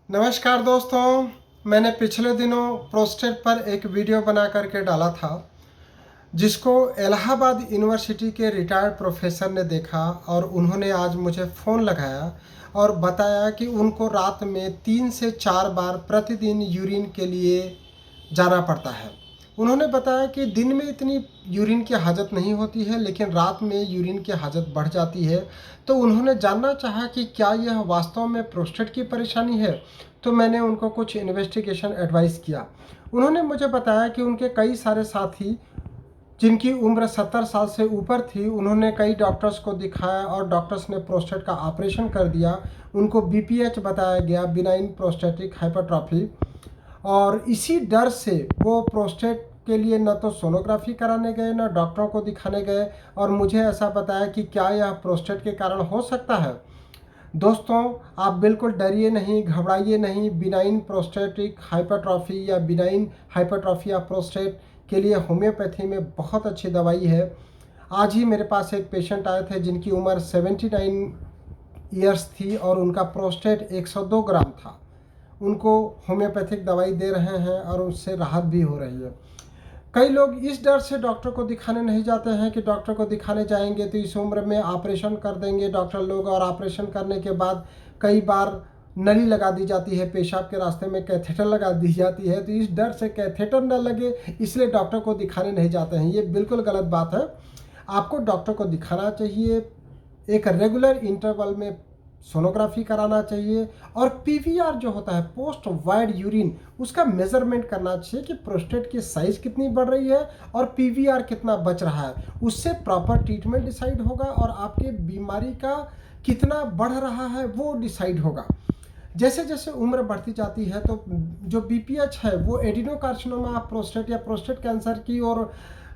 नमस्कार दोस्तों, मैंने पिछले दिनों प्रोस्टेट पर एक वीडियो बना करके डाला था जिसको इलाहाबाद यूनिवर्सिटी के रिटायर्ड प्रोफेसर ने देखा और उन्होंने आज मुझे फ़ोन लगाया और बताया कि उनको रात में 3 से 4 बार प्रतिदिन यूरिन के लिए जाना पड़ता है। उन्होंने बताया कि दिन में इतनी यूरिन की हाजत नहीं होती है, लेकिन रात में यूरिन की हाजत बढ़ जाती है। तो उन्होंने जानना चाहा कि क्या यह वास्तव में प्रोस्टेट की परेशानी है। तो मैंने उनको कुछ इन्वेस्टिगेशन एडवाइस किया। उन्होंने मुझे बताया कि उनके कई सारे साथी जिनकी उम्र 70 साल से ऊपर थी, उन्होंने कई डॉक्टर्स को दिखाया और डॉक्टर्स ने प्रोस्टेट का ऑपरेशन कर दिया। उनको बीपीएच बताया गया, बिनाइन प्रोस्टेटिक हाइपरट्रॉफी, और इसी डर से वो प्रोस्टेट के लिए न तो सोनोग्राफी कराने गए, न डॉक्टरों को दिखाने गए। और मुझे ऐसा बताया कि क्या यह प्रोस्टेट के कारण हो सकता है। दोस्तों, आप बिल्कुल डरिए नहीं, घबराइए नहीं। बिनाइन प्रोस्टेटिक हाइपरट्रॉफी या बिनाइन हाइपरट्रॉफी या प्रोस्टेट के लिए होम्योपैथी में बहुत अच्छी दवाई है। आज ही मेरे पास एक पेशेंट आए थे जिनकी उम्र 79 ईयर्स थी और उनका प्रोस्टेट 102 ग्राम था। उनको होम्योपैथिक दवाई दे रहे हैं और उससे राहत भी हो रही है। कई लोग इस डर से डॉक्टर को दिखाने नहीं जाते हैं कि डॉक्टर को दिखाने जाएंगे तो इस उम्र में ऑपरेशन कर देंगे डॉक्टर लोग, और ऑपरेशन करने के बाद कई बार नली लगा दी जाती है, पेशाब के रास्ते में कैथेटर लगा दी जाती है। तो इस डर से कैथेटर न लगे इसलिए डॉक्टर को दिखाने नहीं जाते हैं। ये बिल्कुल गलत बात है। आपको डॉक्टर को दिखाना चाहिए, एक रेगुलर इंटरवल में सोनोग्राफी कराना चाहिए, और पीवीआर जो होता है पोस्ट वाइड यूरिन, उसका मेजरमेंट करना चाहिए कि प्रोस्टेट की साइज कितनी बढ़ रही है और पीवीआर कितना बच रहा है। उससे प्रॉपर ट्रीटमेंट डिसाइड होगा और आपके बीमारी का कितना बढ़ रहा है वो डिसाइड होगा। जैसे जैसे उम्र बढ़ती जाती है तो जो बीपीएच है वो एडिनोकार्सिनोमा प्रोस्टेट या प्रोस्टेट कैंसर की ओर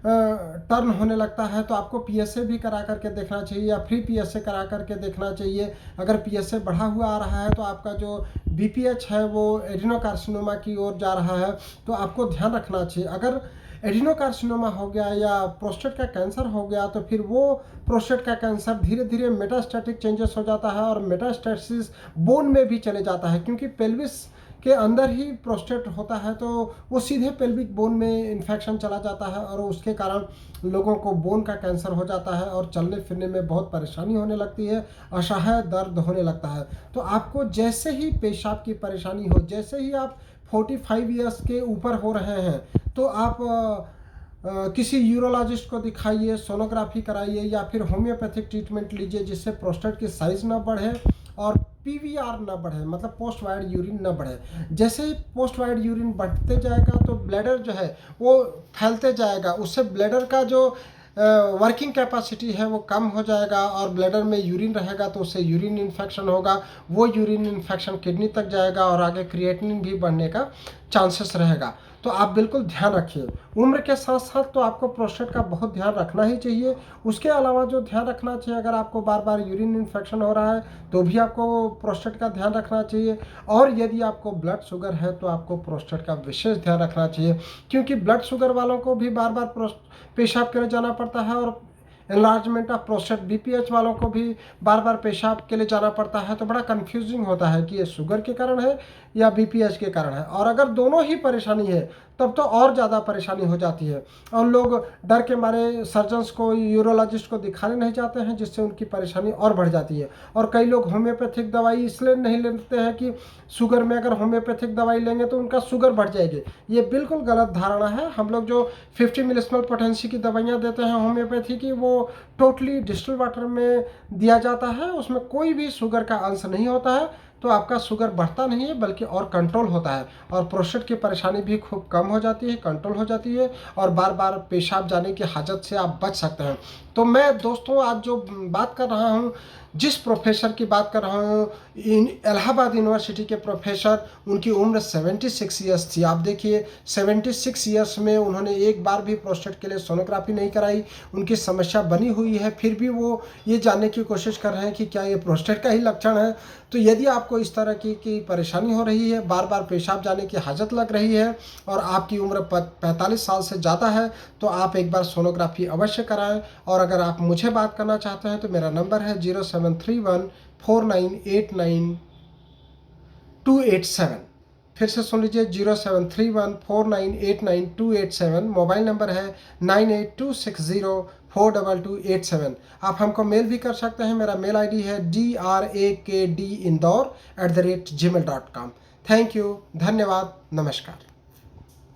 टर्न होने लगता है। तो आपको पीएसए भी करा करके देखना चाहिए या फ्री पीएसए करा करके देखना चाहिए। अगर पीएसए बढ़ा हुआ आ रहा है तो आपका जो बीपीएच है वो एडिनोकार्सिनोमा की ओर जा रहा है, तो आपको ध्यान रखना चाहिए। अगर एडिनोकार्सिनोमा हो गया या प्रोस्टेट का कैंसर हो गया तो फिर वो प्रोस्टेट का कैंसर धीरे धीरे मेटास्टैटिक चेंजेस हो जाता है और मेटास्टेसिस बोन में भी चले जाता है, क्योंकि पेल्विस के अंदर ही प्रोस्टेट होता है तो वो सीधे पेल्विक बोन में इन्फेक्शन चला जाता है और उसके कारण लोगों को बोन का कैंसर हो जाता है और चलने फिरने में बहुत परेशानी होने लगती है, असह्य दर्द होने लगता है। तो आपको जैसे ही पेशाब की परेशानी हो, जैसे ही आप 45 ईयर्स के ऊपर हो रहे हैं, तो आप किसी यूरोलॉजिस्ट को दिखाइए, सोनोग्राफी कराइए या फिर होम्योपैथिक ट्रीटमेंट लीजिए जिससे प्रोस्टेट की साइज़ ना बढ़े और पीवीआर ना बढ़े, मतलब पोस्ट वाइड यूरिन ना बढ़े। जैसे ही पोस्ट वाइड यूरिन बढ़ते जाएगा तो ब्लैडर जो है वो फैलते जाएगा, उससे ब्लैडर का जो वर्किंग कैपेसिटी है वो कम हो जाएगा और ब्लैडर में यूरिन रहेगा तो उससे यूरिन इन्फेक्शन होगा। वो यूरिन इन्फेक्शन किडनी तक जाएगा और आगे क्रिएटिनिन भी बढ़ने का चांसेस रहेगा। तो आप बिल्कुल ध्यान रखिए। उम्र के साथ साथ तो आपको प्रोस्टेट का बहुत ध्यान रखना ही चाहिए। उसके अलावा जो ध्यान रखना चाहिए, अगर आपको बार बार यूरिन इन्फेक्शन हो रहा है तो भी आपको प्रोस्टेट का ध्यान रखना चाहिए। और यदि आपको ब्लड शुगर है तो आपको प्रोस्टेट का विशेष ध्यान रखना चाहिए, क्योंकि ब्लड शुगर वालों को भी बार बार पेशाब के लिए जाना पड़ता है और एनलार्जमेंट ऑफ प्रोस्टेट बीपीएच वालों को भी बार बार पेशाब के लिए जाना पड़ता है। तो बड़ा कंफ्यूजिंग होता है कि ये शुगर के कारण है या बीपीएच के कारण है, और अगर दोनों ही परेशानी है तब तो और ज़्यादा परेशानी हो जाती है और लोग डर के मारे सर्जन्स को, यूरोलॉजिस्ट को दिखाने नहीं जाते हैं, जिससे उनकी परेशानी और बढ़ जाती है। और कई लोग होम्योपैथिक दवाई इसलिए नहीं लेते हैं कि शुगर में अगर होम्योपैथिक दवाई लेंगे तो उनका शुगर बढ़ जाएगी। ये बिल्कुल गलत धारणा है। हम लोग जो 50 मिलिस्मल पोटेंसी की दवाइयाँ देते हैं होम्योपैथी की, वो टोटली डिस्टिल वाटर में दिया जाता है, उसमें कोई भी शुगर का अंश नहीं होता है। तो आपका शुगर बढ़ता नहीं है बल्कि और कंट्रोल होता है और प्रोस्टेट की परेशानी भी खूब कम हो जाती है, कंट्रोल हो जाती है और बार बार पेशाब जाने की हाजत से आप बच सकते हैं। तो मैं दोस्तों आज जो बात कर रहा हूँ, जिस प्रोफेसर की बात कर रहा हूँ, इलाहाबाद यूनिवर्सिटी के प्रोफेसर, उनकी उम्र 76 ईयर्स थी। आप देखिए 76 ईयर्स में उन्होंने एक बार भी प्रोस्टेट के लिए सोनोग्राफी नहीं कराई। उनकी समस्या बनी हुई है, फिर भी वो ये जानने की कोशिश कर रहे हैं कि क्या ये प्रोस्टेट का ही लक्षण है। तो यदि आपको इस तरह की परेशानी हो रही है, बार बार पेशाब जाने की हाजत लग रही है और आपकी उम्र 45 साल से ज़्यादा है, तो आप एक बार सोनोग्राफी अवश्य कराएं। और अगर आप मुझे बात करना चाहते हैं तो मेरा नंबर है 0731 4989 287। फिर से सुन लीजिए 07314989 मोबाइल नंबर है 9826042287। आप हमको मेल भी कर सकते हैं। मेरा मेल आईडी है drakdindore@gmail.com। थैंक यू, धन्यवाद, नमस्कार।